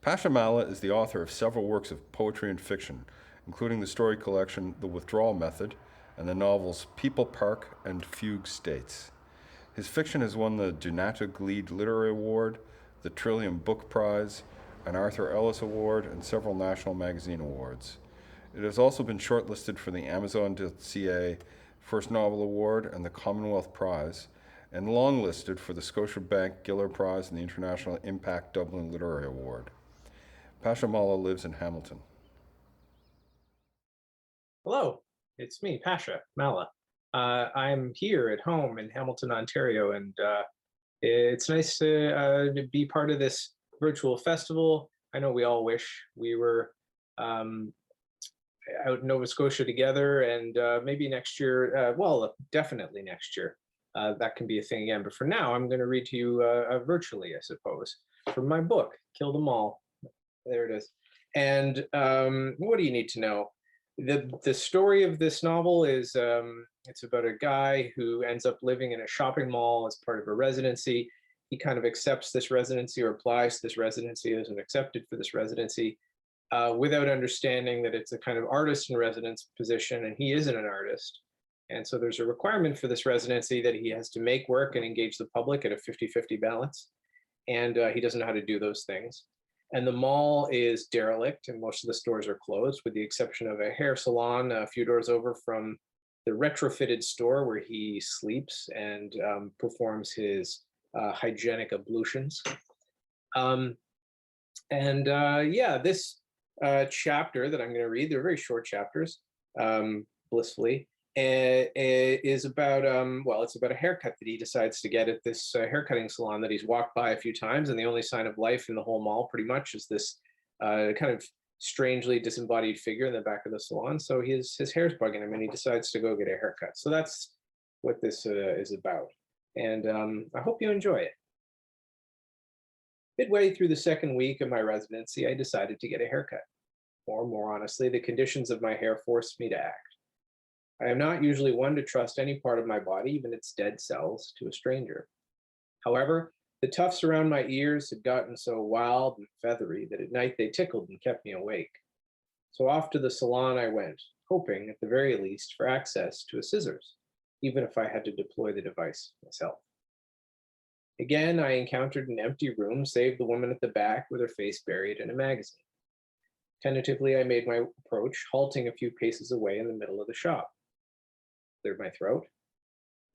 Pasha Malla is the author of several works of poetry and fiction, including the story collection The Withdrawal Method and the novels People Park and Fugue States. His fiction has won the Donato Gleed Literary Award, the Trillium Book Prize, an Arthur Ellis Award, and several national magazine awards. It has also been shortlisted for the Amazon.ca First Novel Award and the Commonwealth Prize, and longlisted for the Scotiabank Giller Prize and the International Impact Dublin Literary Award. Pasha Malla lives in Hamilton. Hello, it's me, Pasha, Malla. I'm here at home in Hamilton, Ontario, and it's nice to be part of this virtual festival. I know we all wish we were um, out in Nova Scotia together, and maybe next year, well, definitely next year, that can be a thing again. But for now, I'm going to read to you virtually, I suppose, from my book, Kill Them All. There it is. And what do you need to know? The story of this novel is it's about a guy who ends up living in a shopping mall as part of a residency. He kind of accepts this residency or applies to this residency, isn't accepted for this residency, without understanding that it's a kind of artist in residence position, and he isn't an artist. And so there's a requirement for this residency that he has to make work and engage the public at a 50-50 balance. And he doesn't know how to do those things. And the mall is derelict, and most of the stores are closed, with the exception of a hair salon a few doors over from the retrofitted store where he sleeps and performs his hygienic ablutions. Yeah, this chapter that I'm going to read, they're very short chapters, blissfully, is about well, it's about a haircut that he decides to get at this haircutting salon that he's walked by a few times, and the only sign of life in the whole mall pretty much is this kind of strangely disembodied figure in the back of the salon. So his hair's bugging him, and he decides to go get a haircut. So that's what this is about, and I hope you enjoy it. Midway through the second week of my residency, I decided to get a haircut. Or more honestly, the conditions of my hair forced me to act. I am not usually one to trust any part of my body, even its dead cells, to a stranger. However, the tufts around my ears had gotten so wild and feathery that at night they tickled and kept me awake. So off to the salon I went, hoping, at the very least, for access to a scissors, even if I had to deploy the device myself. Again, I encountered an empty room, save the woman at the back with her face buried in a magazine. Tentatively, I made my approach, halting a few paces away in the middle of the shop. Cleared my throat,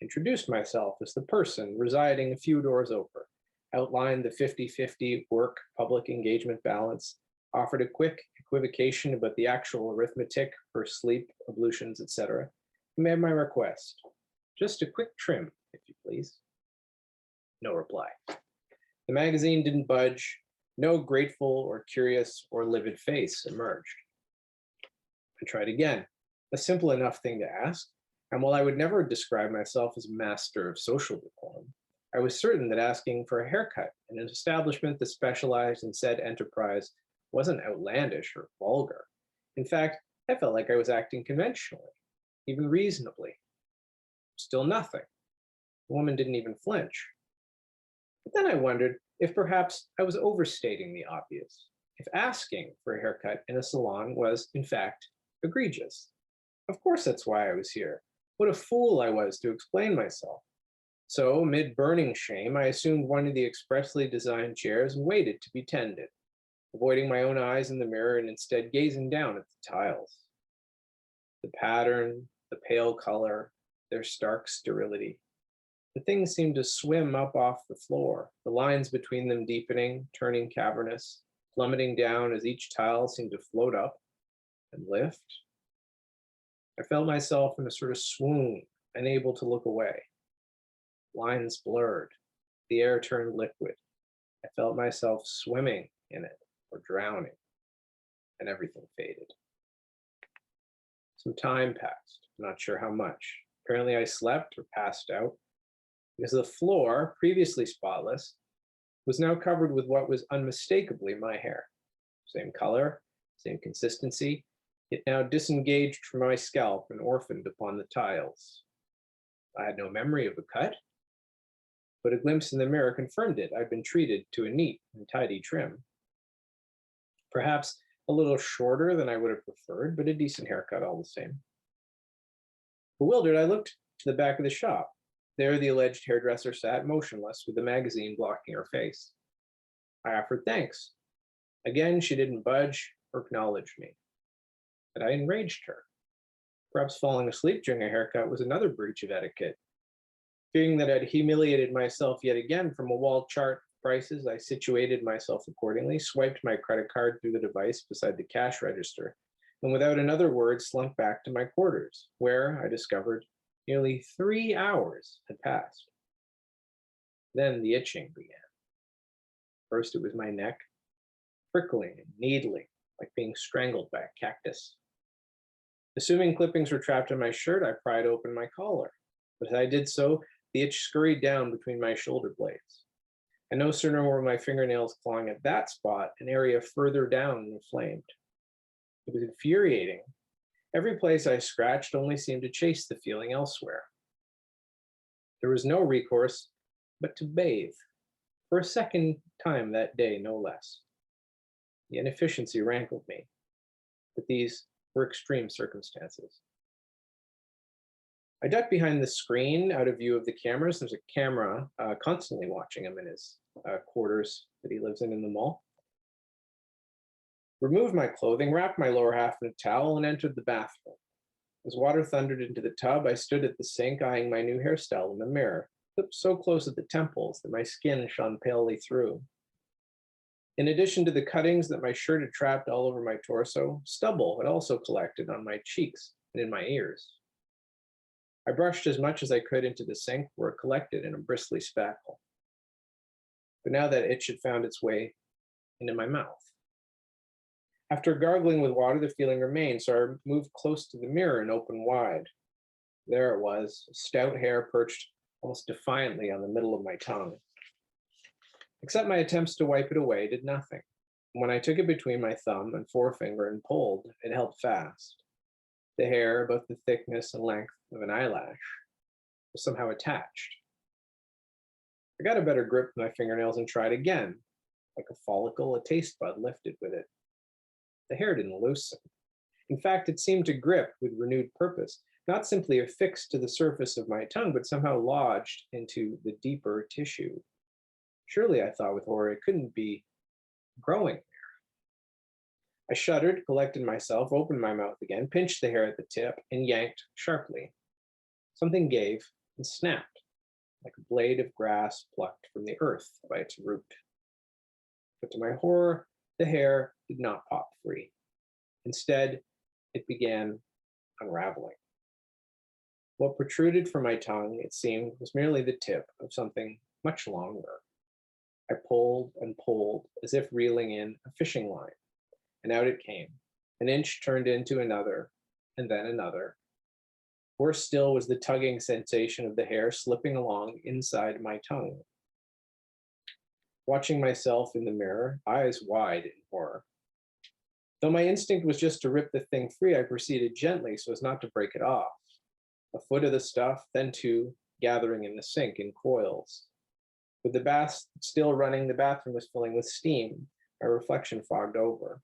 introduced myself as the person residing a few doors over, outlined the 50-50 work-public engagement balance, offered a quick equivocation about the actual arithmetic for sleep, ablutions, etc., and made my request. Just a quick trim, if you please. No reply. The magazine didn't budge. No grateful or curious or livid face emerged. I tried again, a simple enough thing to ask, and while I would never describe myself as master of social decorum, I was certain that asking for a haircut in an establishment that specialized in said enterprise wasn't outlandish or vulgar. In fact, I felt like I was acting conventionally, even reasonably. Still nothing. The woman didn't even flinch. But then I wondered if perhaps I was overstating the obvious, if asking for a haircut in a salon was, in fact, egregious. Of course, that's why I was here. What a fool I was to explain myself. So, amid burning shame, I assumed one of the expressly designed chairs and waited to be tended, avoiding my own eyes in the mirror and instead gazing down at the tiles. The pattern, the pale color, their stark sterility. The things seemed to swim up off the floor, the lines between them deepening, turning cavernous, plummeting down as each tile seemed to float up and lift. I felt myself in a sort of swoon, unable to look away. Lines blurred, the air turned liquid. I felt myself swimming in it or drowning, and everything faded. Some time passed, not sure how much. Apparently I slept or passed out, because the floor, previously spotless, was now covered with what was unmistakably my hair. Same color, same consistency, yet now disengaged from my scalp and orphaned upon the tiles. I had no memory of a cut, but a glimpse in the mirror confirmed it. I'd been treated to a neat and tidy trim. Perhaps a little shorter than I would have preferred, but a decent haircut all the same. Bewildered, I looked to the back of the shop. There, the alleged hairdresser sat motionless with the magazine blocking her face. I offered thanks. Again, she didn't budge or acknowledge me, and I enraged her. Perhaps falling asleep during a haircut was another breach of etiquette. Fearing that I'd humiliated myself yet again from a wall chart of prices, I situated myself accordingly, swiped my credit card through the device beside the cash register, and without another word slunk back to my quarters, where I discovered nearly 3 hours had passed. Then the itching began. First it was my neck, prickling and needling, like being strangled by a cactus. Assuming clippings were trapped in my shirt, I pried open my collar. But as I did so, the itch scurried down between my shoulder blades. And no sooner were my fingernails clawing at that spot, an area further down inflamed. It was infuriating. Every place I scratched only seemed to chase the feeling elsewhere. There was no recourse but to bathe, for a second time that day, no less. The inefficiency rankled me, but these were extreme circumstances. I ducked behind the screen out of view of the cameras. There's a camera constantly watching him in his quarters that he lives in the mall. Removed my clothing, wrapped my lower half in a towel, and entered the bathroom. As water thundered into the tub, I stood at the sink eyeing my new hairstyle in the mirror, clipped so close at the temples that my skin shone palely through. In addition to the cuttings that my shirt had trapped all over my torso, stubble had also collected on my cheeks and in my ears. I brushed as much as I could into the sink where it collected in a bristly spackle. But now that itch had found its way into my mouth. After gargling with water, the feeling remained, so I moved close to the mirror and opened wide. There it was, stout hair perched almost defiantly on the middle of my tongue. Except my attempts to wipe it away did nothing. When I took it between my thumb and forefinger and pulled, it held fast. The hair, about the thickness and length of an eyelash, was somehow attached. I got a better grip with my fingernails and tried again. Like a follicle, a taste bud lifted with it. The hair didn't loosen. In fact, it seemed to grip with renewed purpose, not simply affixed to the surface of my tongue, but somehow lodged into the deeper tissue. Surely, I thought with horror, it couldn't be growing there. I shuddered, collected myself, opened my mouth again, pinched the hair at the tip, and yanked sharply. Something gave and snapped, like a blade of grass plucked from the earth by its root. But to my horror, the hair did not pop free. Instead, it began unraveling. What protruded from my tongue, it seemed, was merely the tip of something much longer. I pulled and pulled, as if reeling in a fishing line, and out it came. An inch turned into another, and then another. Worse still was the tugging sensation of the hair slipping along inside my tongue. Watching myself in the mirror, eyes wide in horror. Though my instinct was just to rip the thing free, I proceeded gently so as not to break it off. A foot of the stuff, then two, gathering in the sink in coils. With the bath still running, the bathroom was filling with steam. My reflection fogged over.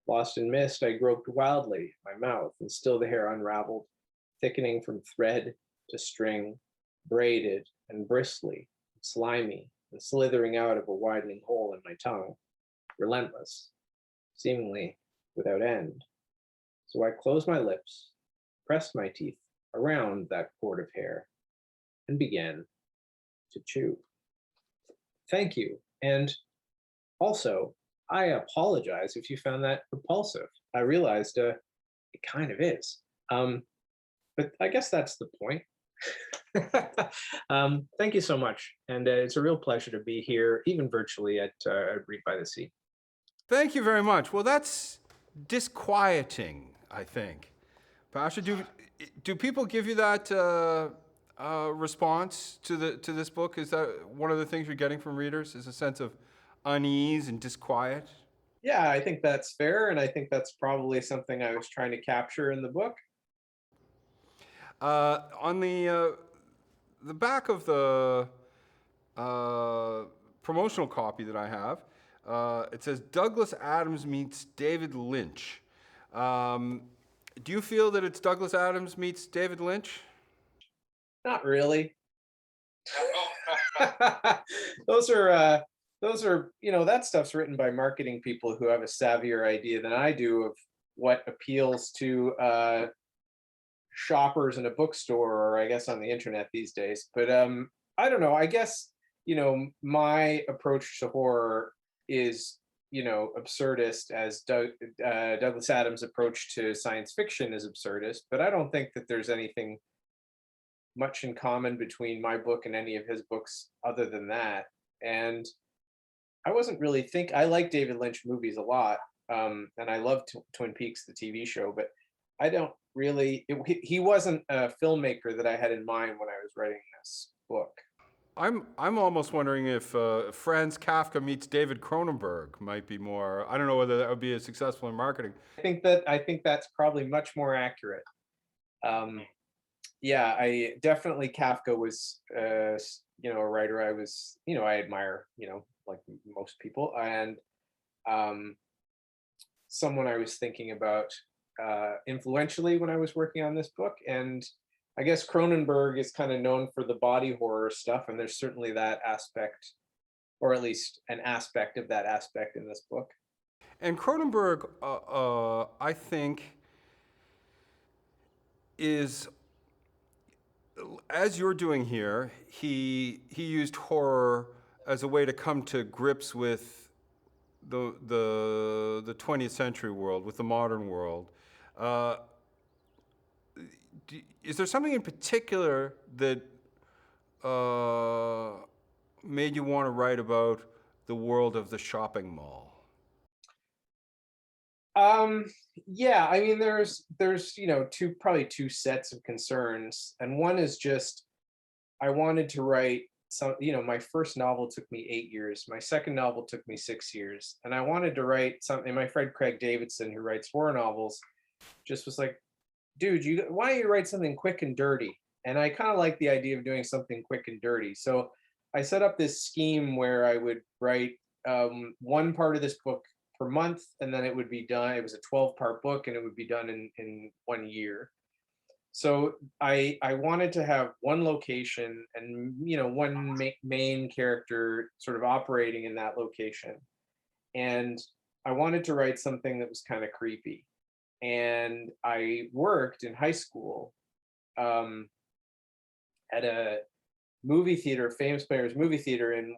Lost in mist, I groped wildly at my mouth, and still the hair unraveled, thickening from thread to string, braided and bristly, slimy, and slithering out of a widening hole in my tongue, relentless, seemingly without end. So I closed my lips, pressed my teeth around that cord of hair, and began to chew. Thank you. And also, I apologize if you found that repulsive. I realized it kind of is. But I guess that's the point. Thank you so much. And it's a real pleasure to be here, even virtually, at Read by the Sea. Thank you very much. Well, that's disquieting, I think. Pasha, do people give you that response to this book? Is that one of the things you're getting from readers? Is a sense of unease and disquiet? Yeah, I think that's fair, and I think that's probably something I was trying to capture in the book. On the back of the promotional copy that I have, It says Douglas Adams meets David Lynch. Um, do you feel that it's Douglas Adams meets David Lynch? Not really. those are uh, those are that stuff's written by marketing people who have a savvier idea than I do of what appeals to shoppers in a bookstore, or I guess on the internet these days. But I don't know. I guess my approach to horror is absurdist, as Douglas Adams' approach to science fiction is absurdist. But I don't think that there's anything much in common between my book and any of his books other than that. And I wasn't really I like David Lynch movies a lot, and I love Twin Peaks, the TV show. But I don't really. He wasn't a filmmaker that I had in mind when I was writing this book. I'm almost wondering if Franz Kafka meets David Cronenberg might be more. I don't know whether that would be as successful in marketing. I think that's probably much more accurate. Um, yeah, I definitely Kafka was a writer I admire, like most people, and um, someone I was thinking about influentially when I was working on this book. And I guess Cronenberg is kind of known for the body horror stuff, and there's certainly that aspect, or at least an aspect of that aspect in this book. And Cronenberg, I think, is as you're doing here. He used horror as a way to come to grips with the 20th century world, with the modern world. Uh, is there something in particular that uh, made you want to write about the world of the shopping mall? Um, yeah, I mean, there's probably two sets of concerns, and one is just I wanted to write some. My first novel took me 8 years. My second novel took me 6 years, and I wanted to write something. My friend Craig Davidson, who writes horror novels, just was like, "Dude, why don't you write something quick and dirty?" And I kind of like the idea of doing something quick and dirty. So I set up this scheme where I would write one part of this book per month, and then it would be done. It was a 12-part book, and it would be done in 1 year. So I wanted to have one location and one main character sort of operating in that location, and I wanted to write something that was kind of creepy. And I worked in high school um, at a movie theater, Famous Players movie theater in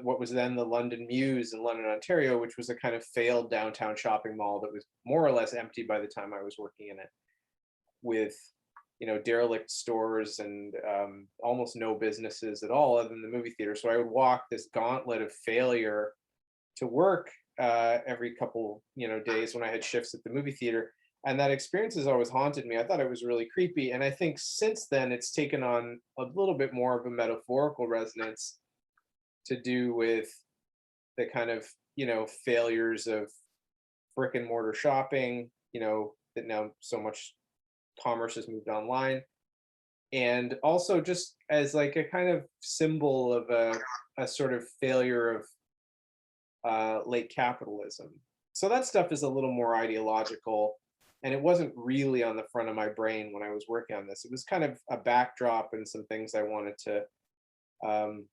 what was then the London Mews in London, Ontario, which was a kind of failed downtown shopping mall that was more or less empty by the time I was working in it, with derelict stores and almost no businesses at all other than the movie theater. So I would walk this gauntlet of failure to work every couple days when I had shifts at the movie theater, and that experience has always haunted me. I thought it was really creepy, and I think since then it's taken on a little bit more of a metaphorical resonance to do with the kind of failures of brick and mortar shopping, that now so much commerce has moved online, and also just as like a kind of symbol of a sort of failure of late capitalism. So that stuff is a little more ideological, and it wasn't really on the front of my brain when I was working on this. It was kind of a backdrop and some things I wanted to um,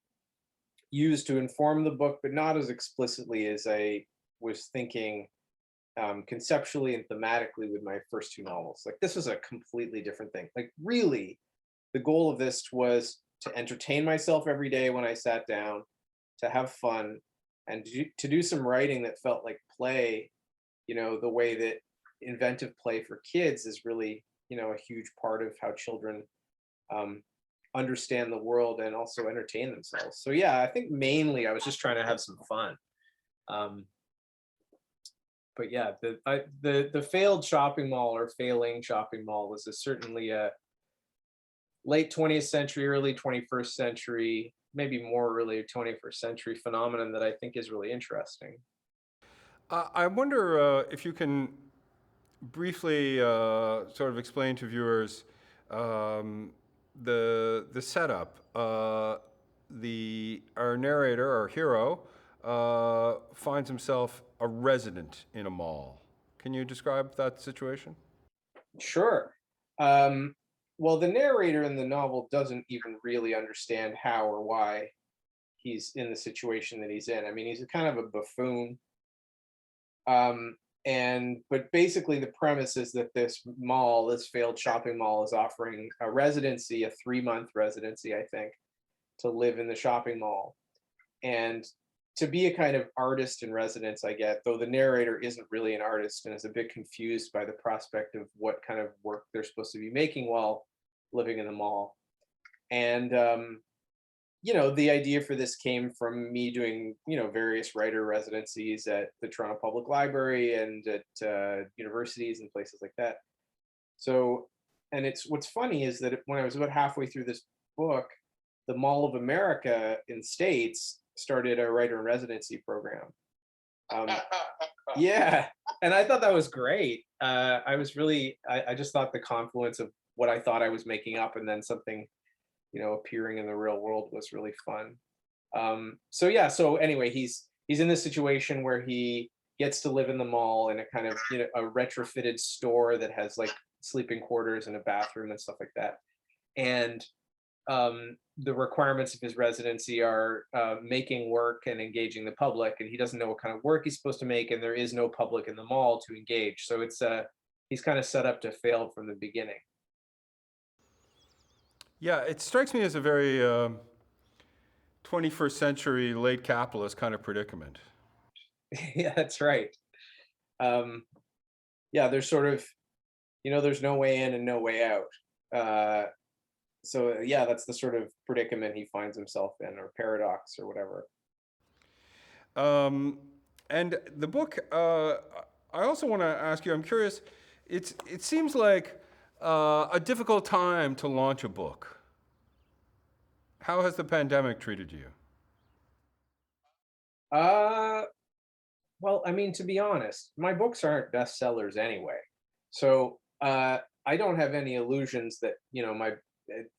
use to inform the book, but not as explicitly as I was thinking conceptually and thematically with my first two novels. Like this was a completely different thing. Like really, the goal of this was to entertain myself every day when I sat down, to have fun, and to do some writing that felt like play. The way that inventive play for kids is really a huge part of how children um, understand the world and also entertain themselves. So yeah, I think mainly I was just trying to have some fun. Um, but yeah, the failed shopping mall or failing shopping mall was certainly a late 20th century, early 21st century, maybe more early 21st century phenomenon that I think is really interesting. I wonder if you can briefly sort of explain to viewers um, the setup. Our narrator, our hero, finds himself a resident in a mall. Can you describe that situation? Sure. Um, well, the narrator in the novel doesn't even really understand how or why he's in the situation that he's in. I mean, he's a kind of a buffoon. And but basically the premise is that this mall, this failed shopping mall, is offering a residency, a 3-month residency, I think, to live in the shopping mall. And to be a kind of artist in residence, I get, though the narrator isn't really an artist and is a bit confused by the prospect of what kind of work they're supposed to be making while living in the mall. And the idea for this came from me doing, various writer residencies at the Toronto Public Library and at universities and places like that. So, and it's what's funny is that when I was about halfway through this book, the Mall of America in States started a writer in residency program. Um, yeah, and I thought that was great. I just thought the confluence of what I thought I was making up and then something, appearing in the real world was really fun. So yeah, so anyway, he's in this situation where he gets to live in the mall in a kind of, a retrofitted store that has like sleeping quarters and a bathroom and stuff like that. And the requirements of his residency are making work and engaging the public, and he doesn't know what kind of work he's supposed to make, and there is no public in the mall to engage. So he's kind of set up to fail from the beginning. Yeah, it strikes me as a very 21st century late capitalist kind of predicament. Yeah, that's right. Um, yeah, there's sort of, there's no way in and no way out. So yeah, that's the sort of predicament he finds himself in, or paradox, or whatever. Um, and the book, I also want to ask you, I'm curious, it seems like a difficult time to launch a book. How has the pandemic treated you? Uh, well, I mean, to be honest, my books aren't bestsellers anyway, so I don't have any illusions that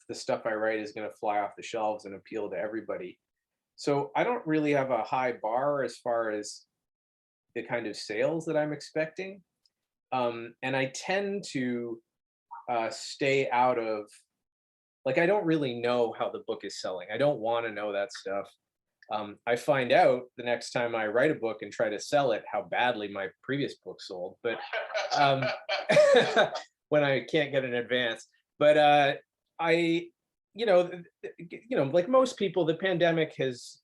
the stuff I write is going to fly off the shelves and appeal to everybody. So I don't really have a high bar as far as the kind of sales that I'm expecting. And I tend to stay out of, like, I don't really know how the book is selling. I don't want to know that stuff. I find out the next time I write a book and try to sell it how badly my previous book sold, but um, when I can't get an advance. But I, like most people, the pandemic has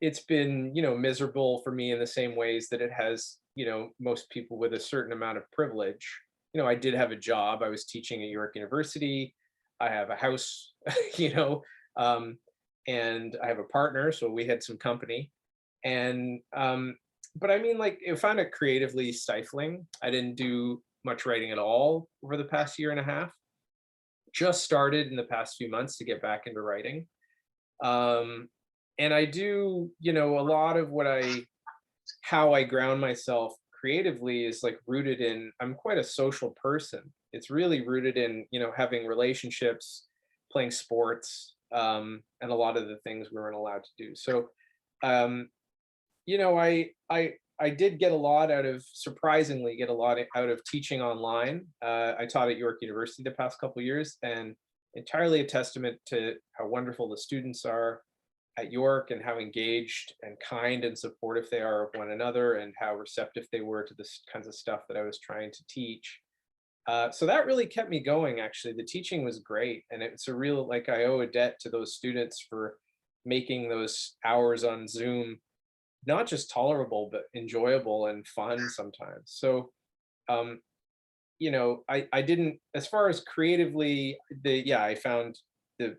it's been, miserable for me in the same ways that it has, most people with a certain amount of privilege. I did have a job. I was teaching at York University. I have a house, you know, um, and I have a partner, so we had some company. And but I mean, like, I found it creatively stifling. I didn't do much writing at all over the past year and a half. Just started in the past few months to get back into writing. Um, and I do, a lot of how I ground myself creatively is like rooted in, I'm quite a social person. It's really rooted in, having relationships, playing sports, and a lot of the things we weren't allowed to do. So, um, I did get a lot out of, surprisingly, get a lot out of teaching online. I taught at York University the past couple of years, and entirely a testament to how wonderful the students are at York and how engaged and kind and supportive they are of one another and how receptive they were to this kinds of stuff that I was trying to teach. So that really kept me going, actually. The teaching was great. And it's a real, like, I owe a debt to those students for making those hours on Zoom not just tolerable, but enjoyable and fun sometimes. So, um, I didn't, as far as creatively, I found the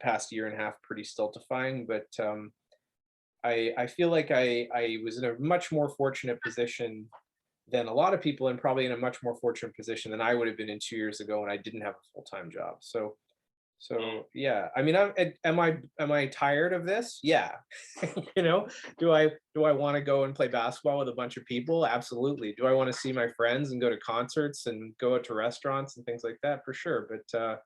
past year and a half pretty stultifying, but I feel like I was in a much more fortunate position than a lot of people, and probably in a much more fortunate position than I would have been in 2 years ago when I didn't have a full-time job. So yeah, I mean, am I tired of this? Yeah. you know, do I want to go and play basketball with a bunch of people? Absolutely. Do I want to see my friends and go to concerts and go out to restaurants and things like that? For sure. But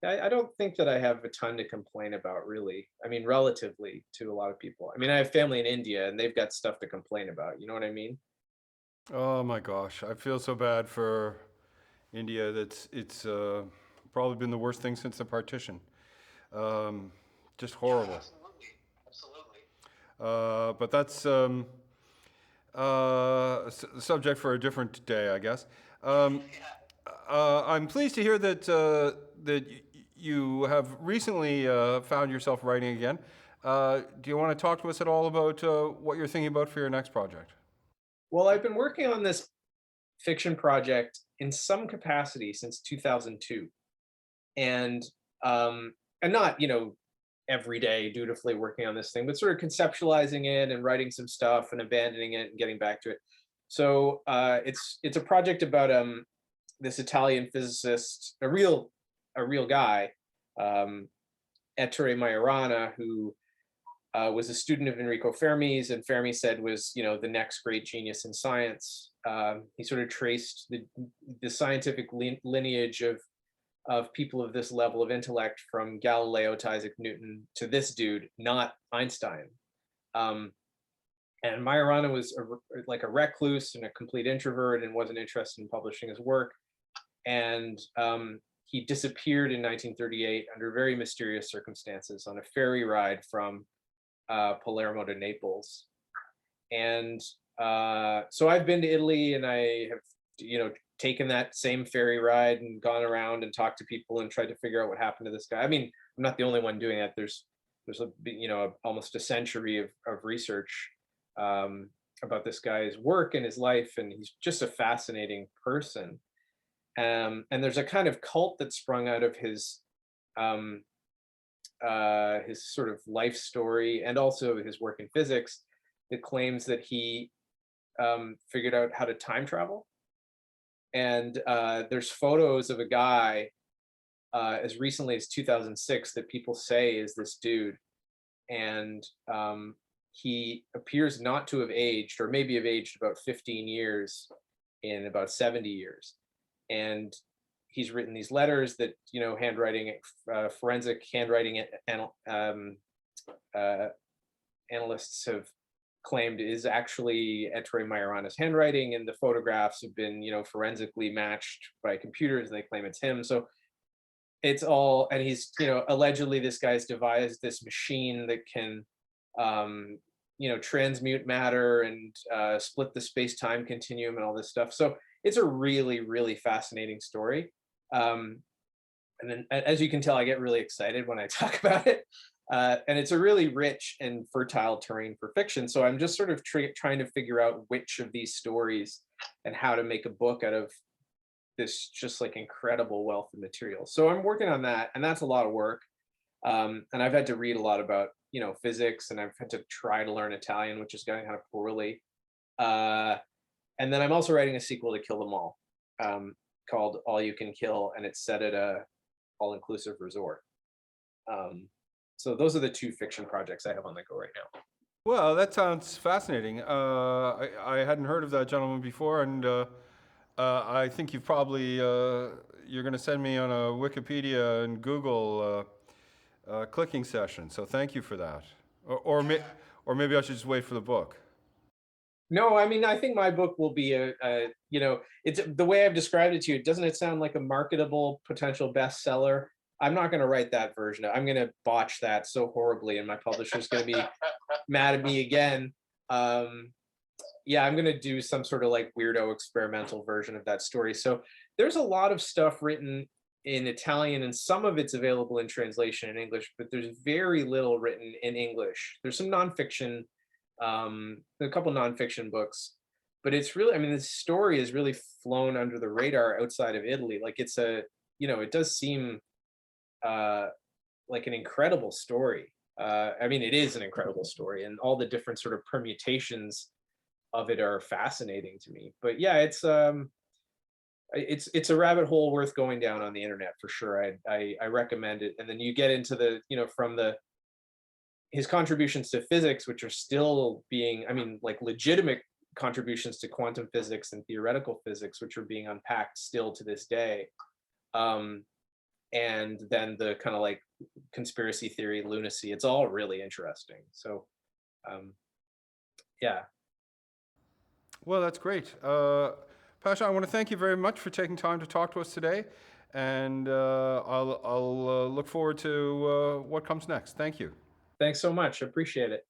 I don't think that I have a ton to complain about, really. I mean, relatively to a lot of people. I mean, I have family in India and they've got stuff to complain about. You know what I mean? Oh my gosh, I feel so bad for India. It's probably been the worst thing since the partition. Um, just Yeah, horrible. absolutely, absolutely. But that's subject for a different day, I guess. Um, Yeah. I'm pleased to hear that you have recently found yourself writing again. Do you want to talk to us at all about what you're thinking about for your next project? Well, I've been working on this fiction project in some capacity since 2002, and um, and not every day dutifully working on this thing, but sort of conceptualizing it and writing some stuff and abandoning it and getting back to it. So it's a project about this Italian physicist, a real guy, um, Ettore Majorana, who was a student of Enrico Fermi's, and Fermi said was the next great genius in science. He sort of traced the scientific lineage of people of this level of intellect from Galileo to Isaac Newton to this dude, not Einstein. Um, and Majorana was like a recluse and a complete introvert and wasn't interested in publishing his work. And he disappeared in 1938 under very mysterious circumstances on a ferry ride from Palermo to Naples. And so I've been to Italy and I have, taken that same ferry ride and gone around and talked to people and tried to figure out what happened to this guy. I mean, I'm not the only one doing that. There's almost a century of research about this guy's work and his life, and he's just a fascinating person. And there's a kind of cult that sprung out of um, his sort of life story and also his work in physics that claims that he figured out how to time travel. And there's photos of a guy as recently as 2006 that people say is this dude. And he appears not to have aged, or maybe have aged about 15 years in about 70 years. And he's written these letters that, handwriting, forensic handwriting uh, analysts have claimed is actually Ettore Majorana's handwriting, and the photographs have been, forensically matched by computers, and they claim it's him. So it's all, and he's, allegedly this guy's devised this machine that can, transmute matter and split the space-time continuum and all this stuff. So it's a really, really fascinating story. Um, and then, as you can tell, I get really excited when I talk about it. And it's a really rich and fertile terrain for fiction. So I'm just sort of trying to figure out which of these stories and how to make a book out of this just like incredible wealth of material. So I'm working on that, and that's a lot of work. And I've had to read a lot about physics, and I've had to try to learn Italian, which is going kind of poorly. Uh, and then I'm also writing a sequel to Kill Them All, called All You Can Kill, and it's set at a all-inclusive resort. Um, so those are the two fiction projects I have on the go right now. Well, that sounds fascinating. I hadn't heard of that gentleman before, and I think you're going to send me on a Wikipedia and Google clicking session. So thank you for that. Or maybe I should just wait for the book. No, I mean, I think my book will be it's the way I've described it to you. Doesn't it sound like a marketable potential bestseller? I'm not going to write that version. I'm going to botch that so horribly, and my publisher's going to be mad at me again. Um, yeah, I'm going to do some sort of like weirdo experimental version of that story. So there's a lot of stuff written in Italian, and some of it's available in translation in English, but there's very little written in English. There's some nonfiction, a couple nonfiction books, but it's really, I mean, this story has really flown under the radar outside of Italy. Like it's it does seem uh, like an incredible story. I mean, it is an incredible story, and all the different sort of permutations of it are fascinating to me. But yeah, it's a rabbit hole worth going down on the internet for sure. I recommend it. And then you get into the from the his contributions to physics, which are still being, I mean, like legitimate contributions to quantum physics and theoretical physics, which are being unpacked still to this day. Um, and then the kind of like conspiracy theory, lunacy. It's all really interesting. So, um, yeah, Well, that's great. Pasha, I want to thank you very much for taking time to talk to us today, and I'll look forward to what comes next. Thank you. thanks so much. Appreciate it.